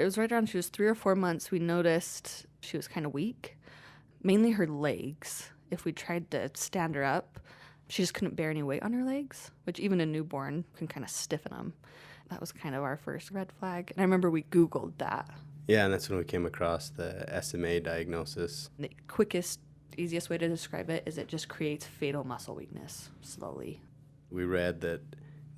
It was right around she was 3 or 4 months. We noticed she was kind of weak, mainly her legs. If we tried to stand her up, she just couldn't bear any weight on her legs, which even a newborn can kind of stiffen them. That was kind of our first red flag. And I remember we Googled that. Yeah, and that's when we came across the SMA diagnosis. The quickest, easiest way to describe it is it just creates fatal muscle weakness slowly. We read that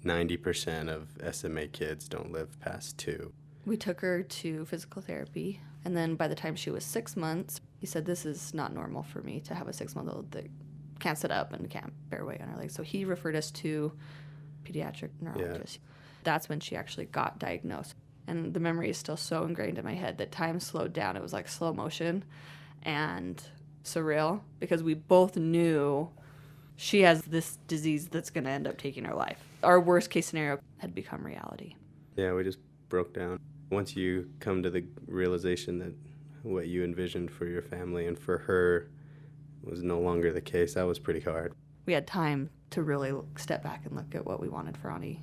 90% of SMA kids don't live past 2. We took her to physical therapy, and then by the time she was 6 months, he said, this is not normal for me to have a 6-month-old that can't sit up and can't bear weight on her legs. So he referred us to pediatric neurologist. Yeah. That's when she actually got diagnosed. And the memory is still so ingrained in my head that time slowed down. It was like slow motion and surreal because we both knew she has this disease that's going to end up taking her life. Our worst case scenario had become reality. Yeah, we just broke down. Once you come to the realization that what you envisioned for your family and for her was no longer the case, that was pretty hard. We had time to really step back and look at what we wanted for Auni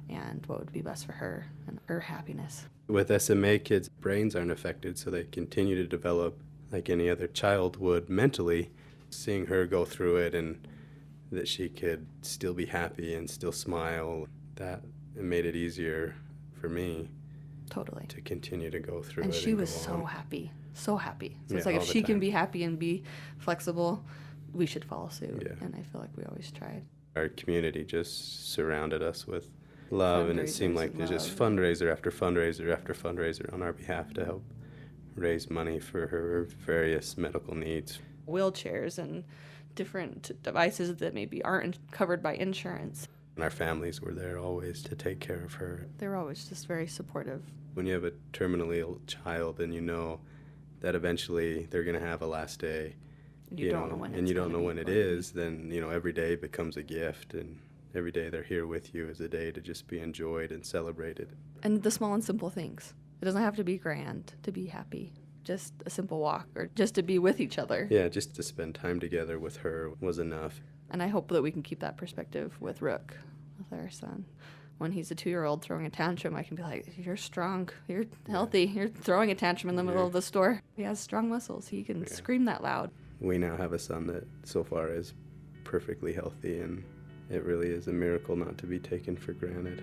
and what would be best for her and her happiness. With SMA, kids' brains aren't affected, so they continue to develop like any other child would mentally. Seeing her go through it and that she could still be happy and still smile, that made it easier for me. Totally. To continue to go through and it. And she was so happy, so happy. So yeah, it's like if she can be happy and be flexible, we should follow suit. Yeah. And I feel like we always tried. Our community just surrounded us with love, and it seemed like there's just fundraiser after fundraiser after fundraiser on our behalf to help raise money for her various medical needs. Wheelchairs and different devices that maybe aren't covered by insurance. And our families were there always to take care of her. They were always just very supportive. When you have a terminally ill child and you know that eventually they're going to have a last day, you don't know when and you don't know when it is, then every day becomes a gift, and every day they're here with you is a day to just be enjoyed and celebrated. And the small and simple things. It doesn't have to be grand to be happy. Just a simple walk or just to be with each other. Yeah, just to spend time together with her was enough. And I hope that we can keep that perspective with Rook, with our son. When he's a 2-year-old throwing a tantrum, I can be like, you're strong, you're healthy, you're throwing a tantrum in the middle of the store. He has strong muscles. He can scream that loud. We now have a son that so far is perfectly healthy, and it really is a miracle not to be taken for granted.